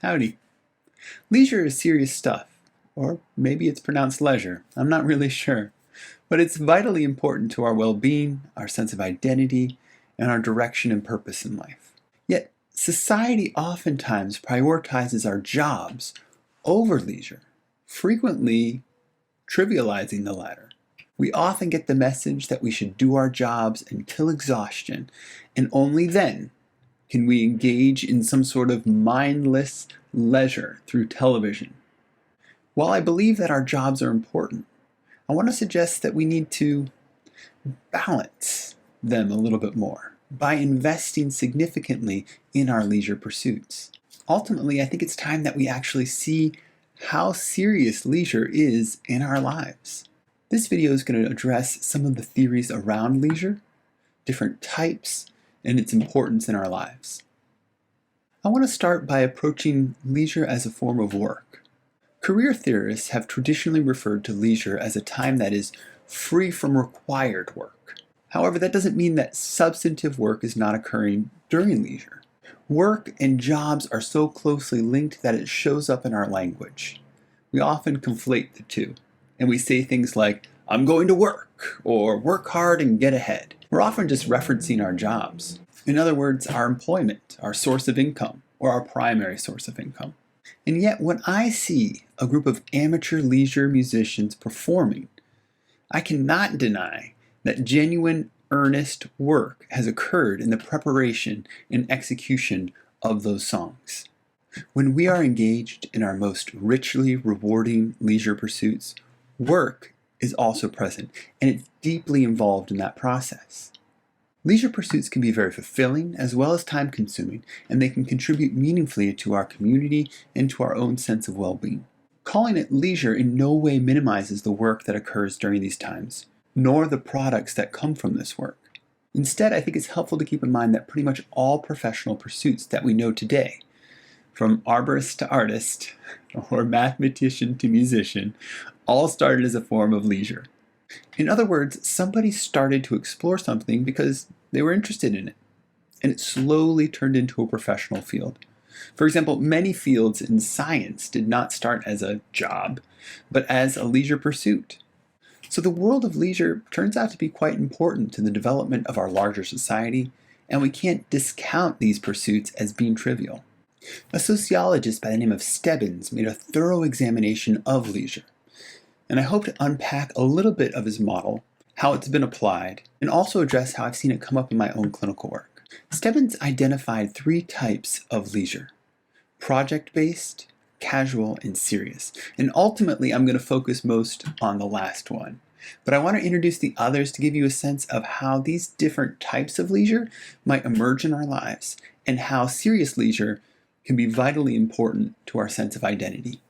Howdy. Leisure is serious stuff, or maybe it's pronounced leisure. I'm not really sure. But it's vitally important to our well-being, our sense of identity, and our direction and purpose in life. Yet, society oftentimes prioritizes our jobs over leisure, frequently trivializing the latter. We often get the message that we should do our jobs until exhaustion, and only then can we engage in some sort of mindless leisure through television. While I believe that our jobs are important, I want to suggest that we need to balance them a little bit more by investing significantly in our leisure pursuits. Ultimately, I think it's time that we actually see how serious leisure is in our lives. This video is going to address some of the theories around leisure, different types, and its importance in our lives. I want to start by approaching leisure as a form of work. Career theorists have traditionally referred to leisure as a time that is free from required work. However, that doesn't mean that substantive work is not occurring during leisure. Work and jobs are so closely linked that it shows up in our language. We often conflate the two, and we say things like, "I'm going to work," or "work hard and get ahead." We're often just referencing our jobs. In other words, our employment, our source of income, or our primary source of income. And yet, when I see a group of amateur leisure musicians performing, I cannot deny that genuine, earnest work has occurred in the preparation and execution of those songs. When we are engaged in our most richly rewarding leisure pursuits, work is also present, and it's deeply involved in that process. Leisure pursuits can be very fulfilling as well as time-consuming, and they can contribute meaningfully to our community and to our own sense of well-being. Calling it leisure in no way minimizes the work that occurs during these times, nor the products that come from this work. Instead, I think it's helpful to keep in mind that pretty much all professional pursuits that we know today, from arborist to artist, or mathematician to musician, all started as a form of leisure. In other words, somebody started to explore something because they were interested in it, and it slowly turned into a professional field. For example, many fields in science did not start as a job, but as a leisure pursuit. So the world of leisure turns out to be quite important to the development of our larger society, and we can't discount these pursuits as being trivial. A sociologist by the name of Stebbins made a thorough examination of leisure, and I hope to unpack a little bit of his model, how it's been applied, and also address how I've seen it come up in my own clinical work. Stebbins identified 3 types of leisure: project-based, casual, and serious. And ultimately, I'm going to focus most on the last one. But I want to introduce the others to give you a sense of how these different types of leisure might emerge in our lives, and how serious leisure can be vitally important to our sense of identity.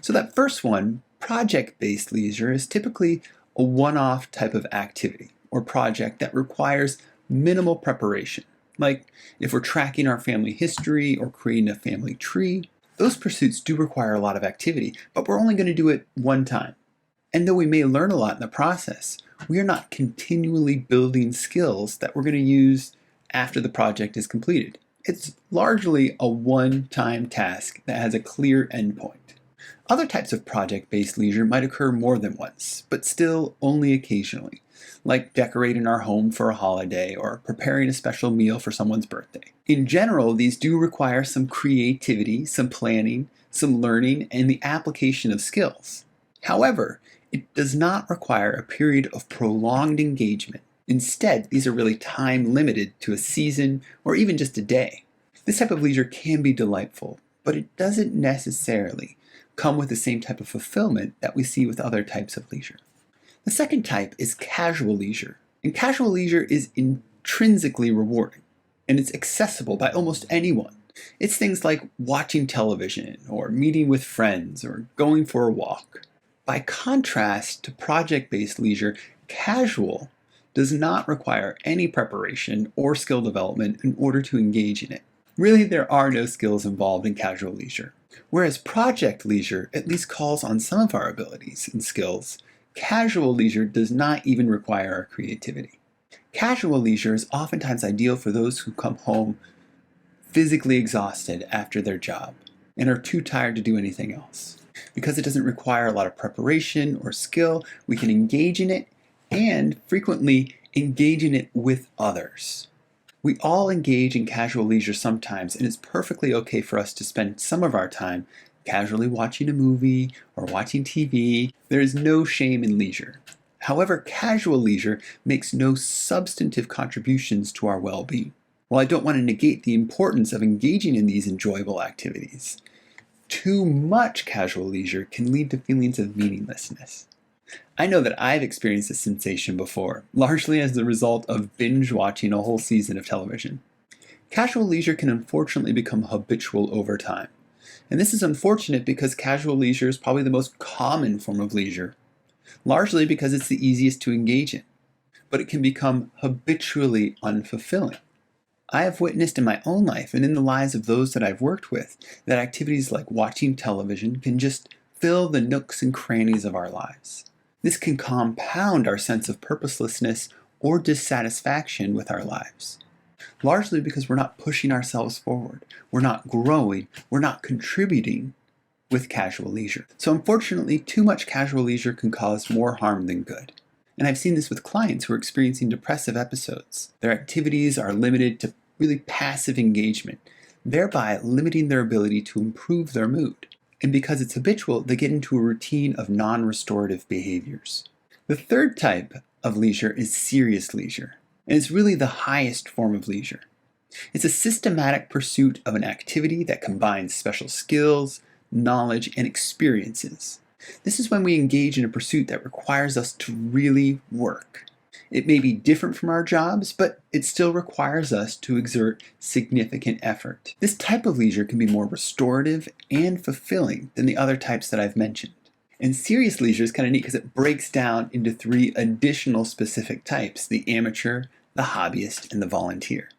So that first one, project-based leisure, is typically a one-off type of activity or project that requires minimal preparation. Like if we're tracking our family history or creating a family tree, those pursuits do require a lot of activity, but we're only going to do it one time. And though we may learn a lot in the process, we are not continually building skills that we're going to use after the project is completed. It's largely a one-time task that has a clear endpoint. Other types of project-based leisure might occur more than once, but still only occasionally, like decorating our home for a holiday or preparing a special meal for someone's birthday. In general, these do require some creativity, some planning, some learning, and the application of skills. However, it does not require a period of prolonged engagement. Instead, these are really time limited to a season or even just a day. This type of leisure can be delightful, but it doesn't necessarily come with the same type of fulfillment that we see with other types of leisure. The second type is casual leisure. And casual leisure is intrinsically rewarding, and it's accessible by almost anyone. It's things like watching television, or meeting with friends, or going for a walk. By contrast to project-based leisure, casual does not require any preparation or skill development in order to engage in it. Really, there are no skills involved in casual leisure. Whereas project leisure at least calls on some of our abilities and skills, casual leisure does not even require our creativity. Casual leisure is oftentimes ideal for those who come home physically exhausted after their job. and are too tired to do anything else. Because it doesn't require a lot of preparation or skill, we can engage in it and frequently engage in it with others. We all engage in casual leisure sometimes, and it's perfectly okay for us to spend some of our time casually watching a movie or watching TV. There is no shame in leisure. However, casual leisure makes no substantive contributions to our well-being. While I don't want to negate the importance of engaging in these enjoyable activities, too much casual leisure can lead to feelings of meaninglessness. I know that I've experienced this sensation before, largely as the result of binge watching a whole season of television. Casual leisure can unfortunately become habitual over time. And this is unfortunate because casual leisure is probably the most common form of leisure, largely because it's the easiest to engage in. But it can become habitually unfulfilling. I have witnessed in my own life and in the lives of those that I've worked with that activities like watching television can just fill the nooks and crannies of our lives. This can compound our sense of purposelessness or dissatisfaction with our lives, largely because we're not pushing ourselves forward, we're not growing, we're not contributing with casual leisure. So unfortunately, too much casual leisure can cause more harm than good. And I've seen this with clients who are experiencing depressive episodes. Their activities are limited to really passive engagement, thereby limiting their ability to improve their mood. And because it's habitual, they get into a routine of non-restorative behaviors. The third type of leisure is serious leisure, and it's really the highest form of leisure. It's a systematic pursuit of an activity that combines special skills, knowledge, and experiences. This is when we engage in a pursuit that requires us to really work. It may be different from our jobs, but it still requires us to exert significant effort. This type of leisure can be more restorative and fulfilling than the other types that I've mentioned. And serious leisure is kind of neat because it breaks down into 3 additional specific types: the amateur, the hobbyist, and the volunteer.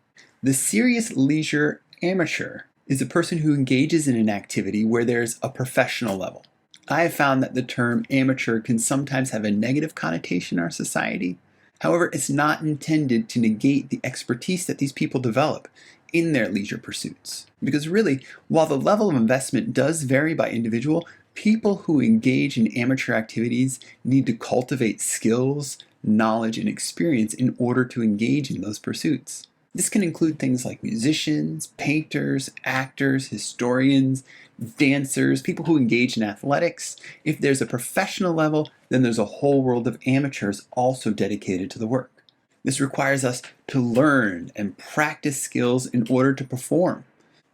The serious leisure amateur is a person who engages in an activity where there's a professional level. I have found that the term amateur can sometimes have a negative connotation in our society. However, it's not intended to negate the expertise that these people develop in their leisure pursuits. Because really, while the level of investment does vary by individual, people who engage in amateur activities need to cultivate skills, knowledge, and experience in order to engage in those pursuits. This can include things like musicians, painters, actors, historians, dancers, people who engage in athletics. If there's a professional level, then there's a whole world of amateurs also dedicated to the work. This requires us to learn and practice skills in order to perform,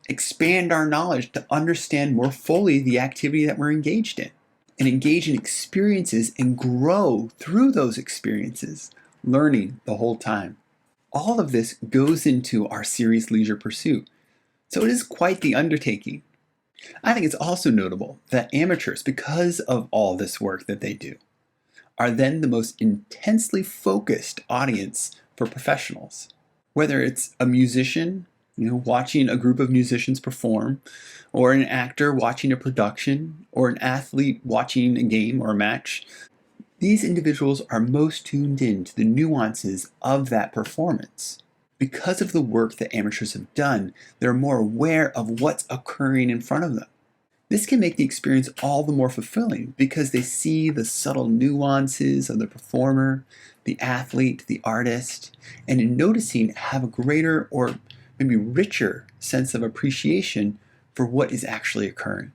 expand our knowledge to understand more fully the activity that we're engaged in, and engage in experiences and grow through those experiences, learning the whole time. All of this goes into our serious leisure pursuit, so it is quite the undertaking. I think it's also notable that amateurs, because of all this work that they do, are then the most intensely focused audience for professionals. Whether it's a musician, watching a group of musicians perform, or an actor watching a production, or an athlete watching a game or a match, these individuals are most tuned in to the nuances of that performance. Because of the work that amateurs have done, they're more aware of what's occurring in front of them. This can make the experience all the more fulfilling because they see the subtle nuances of the performer, the athlete, the artist, and in noticing have a greater or maybe richer sense of appreciation for what is actually occurring.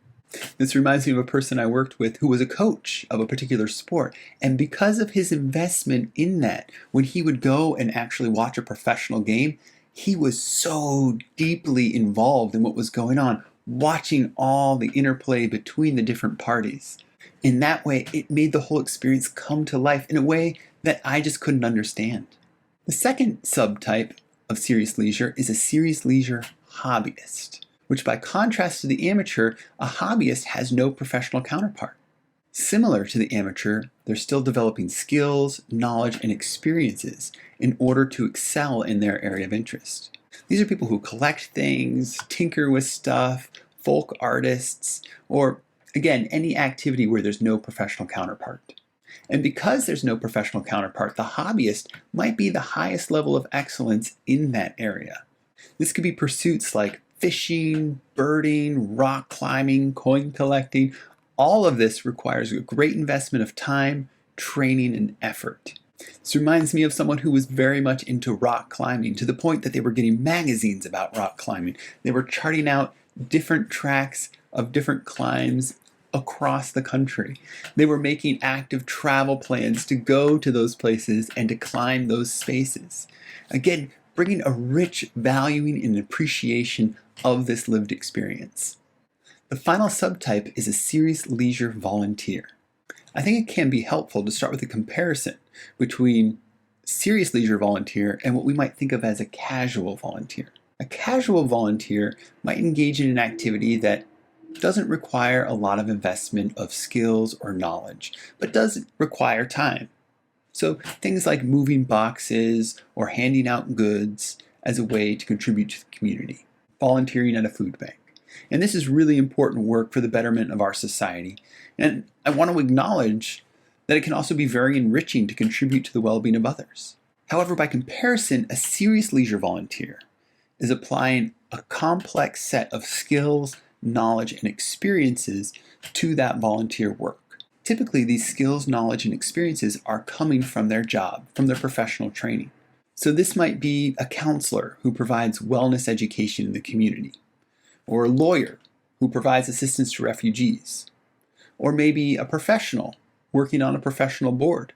This reminds me of a person I worked with who was a coach of a particular sport. And because of his investment in that, when he would go and actually watch a professional game, he was so deeply involved in what was going on, watching all the interplay between the different parties. In that way, it made the whole experience come to life in a way that I just couldn't understand. The second subtype of serious leisure is a serious leisure hobbyist, which by contrast to the amateur, a hobbyist has no professional counterpart. Similar to the amateur, they're still developing skills, knowledge, and experiences in order to excel in their area of interest. These are people who collect things, tinker with stuff, folk artists, or again, any activity where there's no professional counterpart. And because there's no professional counterpart, the hobbyist might be the highest level of excellence in that area. This could be pursuits like fishing, birding, rock climbing, coin collecting. All of this requires a great investment of time, training, and effort. This reminds me of someone who was very much into rock climbing, to the point that they were getting magazines about rock climbing. They were charting out different tracks of different climbs across the country. They were making active travel plans to go to those places and to climb those spaces. Again, bringing a rich valuing and appreciation of this lived experience. The final subtype is a serious leisure volunteer. I think it can be helpful to start with a comparison between serious leisure volunteer and what we might think of as a casual volunteer. A casual volunteer might engage in an activity that doesn't require a lot of investment of skills or knowledge, but does require time. So things like moving boxes or handing out goods as a way to contribute to the community, volunteering at a food bank. And this is really important work for the betterment of our society. And I want to acknowledge that it can also be very enriching to contribute to the well-being of others. However, by comparison, a serious leisure volunteer is applying a complex set of skills, knowledge, and experiences to that volunteer work. Typically, these skills, knowledge, and experiences are coming from their job, from their professional training. So this might be a counselor who provides wellness education in the community, or a lawyer who provides assistance to refugees, or maybe a professional working on a professional board.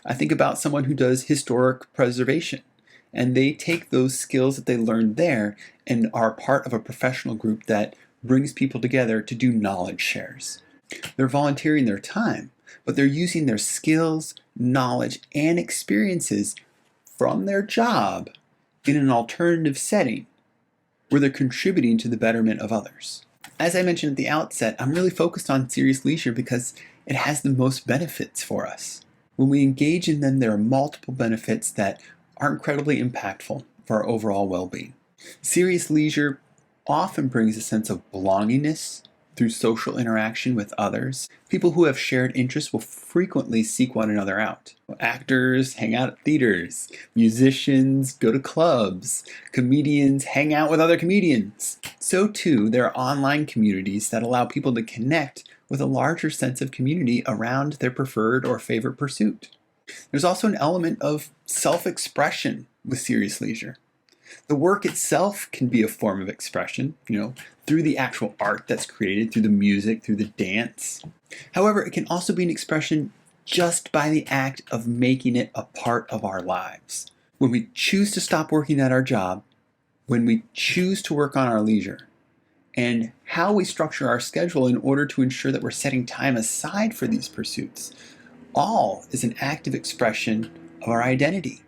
I think about someone who does historic preservation, and they take those skills that they learned there and are part of a professional group that brings people together to do knowledge shares. They're volunteering their time, but they're using their skills, knowledge, and experiences from their job in an alternative setting where they're contributing to the betterment of others. As I mentioned at the outset, I'm really focused on serious leisure because it has the most benefits for us. When we engage in them, there are multiple benefits that are incredibly impactful for our overall well-being. Serious leisure often brings a sense of belongingness through social interaction with others. People who have shared interests will frequently seek one another out. Actors hang out at theaters, musicians go to clubs, comedians hang out with other comedians. So too, there are online communities that allow people to connect with a larger sense of community around their preferred or favorite pursuit. There's also an element of self-expression with serious leisure. The work itself can be a form of expression, through the actual art that's created, through the music, through the dance. However, it can also be an expression just by the act of making it a part of our lives. When we choose to stop working at our job, when we choose to work on our leisure, and how we structure our schedule in order to ensure that we're setting time aside for these pursuits, all is an active expression of our identity.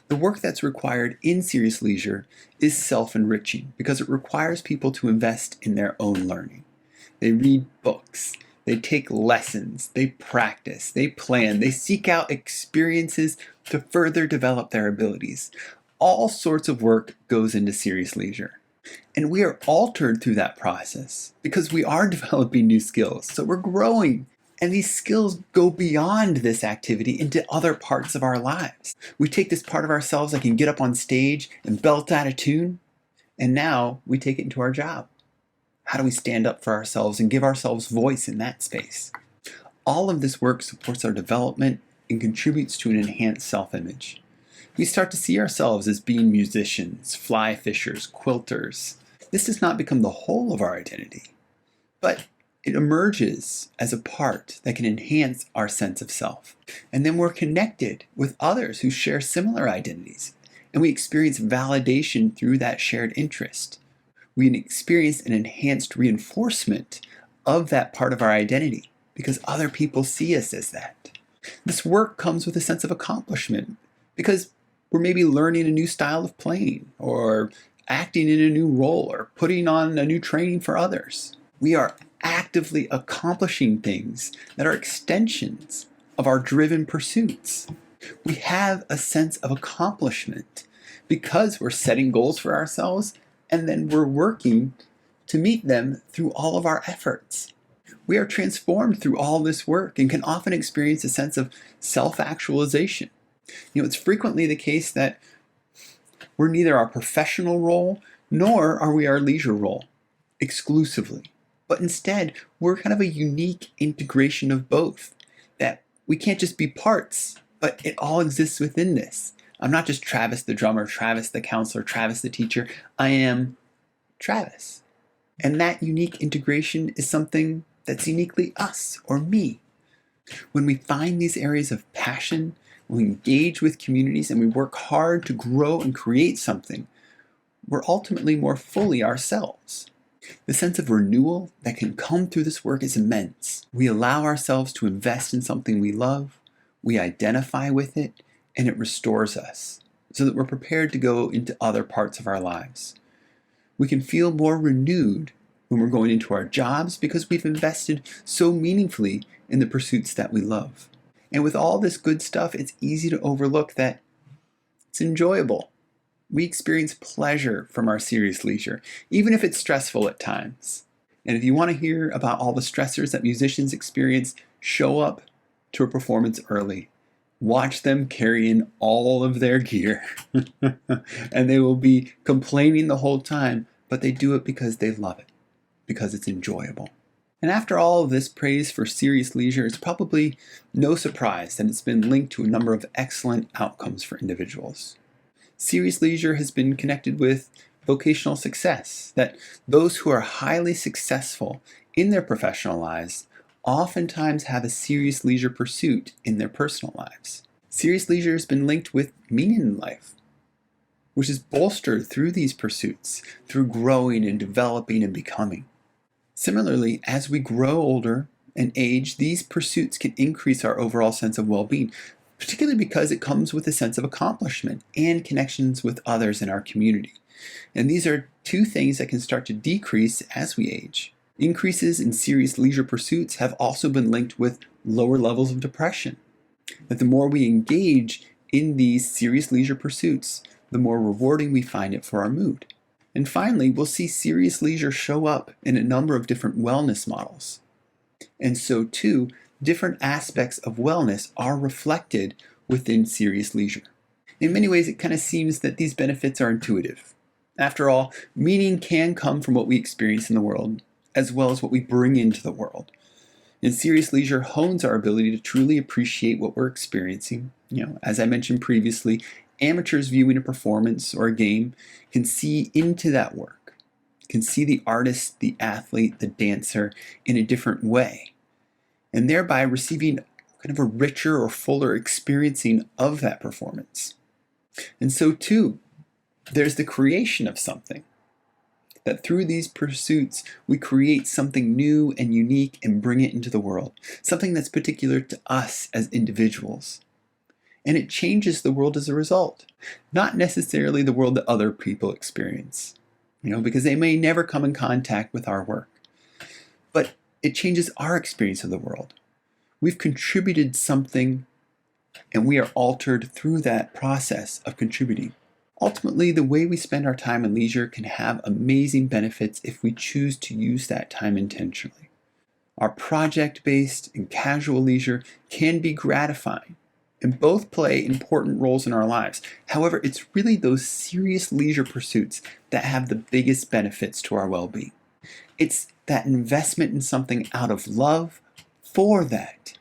The work that's required in serious leisure is self-enriching because it requires people to invest in their own learning. They read books, they take lessons, they practice, they plan, they seek out experiences to further develop their abilities. All sorts of work goes into serious leisure. And we are altered through that process because we are developing new skills. So we're growing. And these skills go beyond this activity into other parts of our lives. We take this part of ourselves that can get up on stage and belt out a tune, and now we take it into our job. How do we stand up for ourselves and give ourselves voice in that space? All of this work supports our development and contributes to an enhanced self-image. We start to see ourselves as being musicians, fly fishers, quilters. This does not become the whole of our identity, but it emerges as a part that can enhance our sense of self. And then we're connected with others who share similar identities, and we experience validation through that shared interest. We experience an enhanced reinforcement of that part of our identity because other people see us as that. This work comes with a sense of accomplishment because we're maybe learning a new style of playing or acting in a new role or putting on a new training for others. We are actively accomplishing things that are extensions of our driven pursuits. We have a sense of accomplishment because we're setting goals for ourselves and then we're working to meet them through all of our efforts. We are transformed through all this work and can often experience a sense of self-actualization. It's frequently the case that we're neither our professional role Nor are we our leisure role exclusively, but instead we're kind of a unique integration of both, that we can't just be parts, but it all exists within this. I'm not just Travis the drummer, Travis the counselor, Travis the teacher. I am Travis. And that unique integration is something that's uniquely us or me. When we find these areas of passion, when we engage with communities and we work hard to grow and create something, we're ultimately more fully ourselves. The sense of renewal that can come through this work is immense. We allow ourselves to invest in something we love, we identify with it, and it restores us so that we're prepared to go into other parts of our lives. We can feel more renewed when we're going into our jobs because we've invested so meaningfully in the pursuits that we love. And with all this good stuff, it's easy to overlook that it's enjoyable. We experience pleasure from our serious leisure, even if it's stressful at times. And if you want to hear about all the stressors that musicians experience, show up to a performance early. Watch them carry in all of their gear. And they will be complaining the whole time, but they do it because they love it, because it's enjoyable. And after all of this praise for serious leisure, it's probably no surprise that it's been linked to a number of excellent outcomes for individuals. Serious leisure has been connected with vocational success, that those who are highly successful in their professional lives oftentimes have a serious leisure pursuit in their personal lives. Serious leisure has been linked with meaning in life, which is bolstered through these pursuits, through growing and developing and becoming. Similarly, as we grow older and age, these pursuits can increase our overall sense of well-being, particularly because it comes with a sense of accomplishment and connections with others in our community. And these are two things that can start to decrease as we age. Increases in serious leisure pursuits have also been linked with lower levels of depression. That the more we engage in these serious leisure pursuits, the more rewarding we find it for our mood. And finally, we'll see serious leisure show up in a number of different wellness models. And so too, different aspects of wellness are reflected within serious leisure. In many ways, it kind of seems that these benefits are intuitive. After all, meaning can come from what we experience in the world, as well as what we bring into the world. And serious leisure hones our ability to truly appreciate what we're experiencing. As I mentioned previously, amateurs viewing a performance or a game can see into that work, can see the artist, the athlete, the dancer in a different way, and thereby receiving kind of a richer or fuller experiencing of that performance. And so too, there's the creation of something. That through these pursuits, we create something new and unique and bring it into the world, something that's particular to us as individuals. And it changes the world as a result, not necessarily the world that other people experience, because they may never come in contact with our work. But it changes our experience of the world. We've contributed something, and we are altered through that process of contributing. Ultimately, the way we spend our time and leisure can have amazing benefits if we choose to use that time intentionally. Our project-based and casual leisure can be gratifying, and both play important roles in our lives. However, it's really those serious leisure pursuits that have the biggest benefits to our well-being. It's that investment in something out of love for that.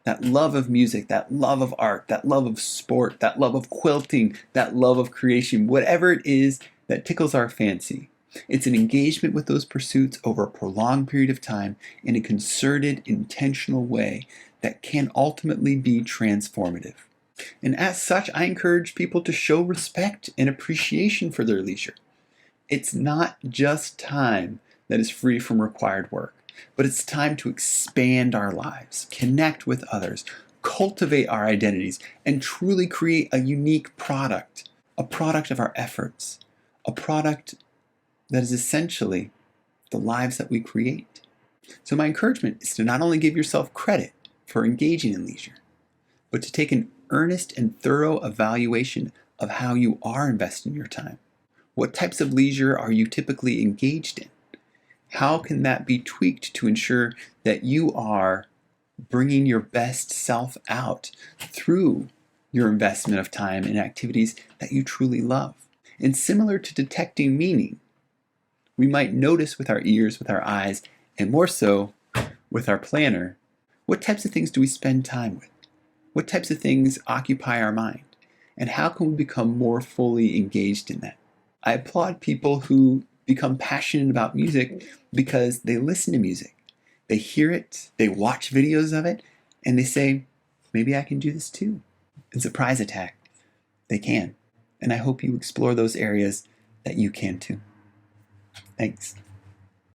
That love of music, that love of art, that love of sport, that love of quilting, that love of creation, whatever it is that tickles our fancy. It's an engagement with those pursuits over a prolonged period of time in a concerted, intentional way that can ultimately be transformative. And as such, I encourage people to show respect and appreciation for their leisure. It's not just time that is free from required work, but it's time to expand our lives, connect with others, cultivate our identities, and truly create a unique product, a product of our efforts, a product that is essentially the lives that we create. So my encouragement is to not only give yourself credit for engaging in leisure, but to take an earnest and thorough evaluation of how you are investing your time. What types of leisure are you typically engaged in? How can that be tweaked to ensure that you are bringing your best self out through your investment of time in activities that you truly love? And similar to detecting meaning, we might notice with our ears, with our eyes, and more so with our planner, what types of things do we spend time with? What types of things occupy our mind? And how can we become more fully engaged in that? I applaud people who become passionate about music because they listen to music. They hear it, they watch videos of it, and they say, maybe I can do this too. In Surprise Attack, they can. And I hope you explore those areas that you can too. Thanks.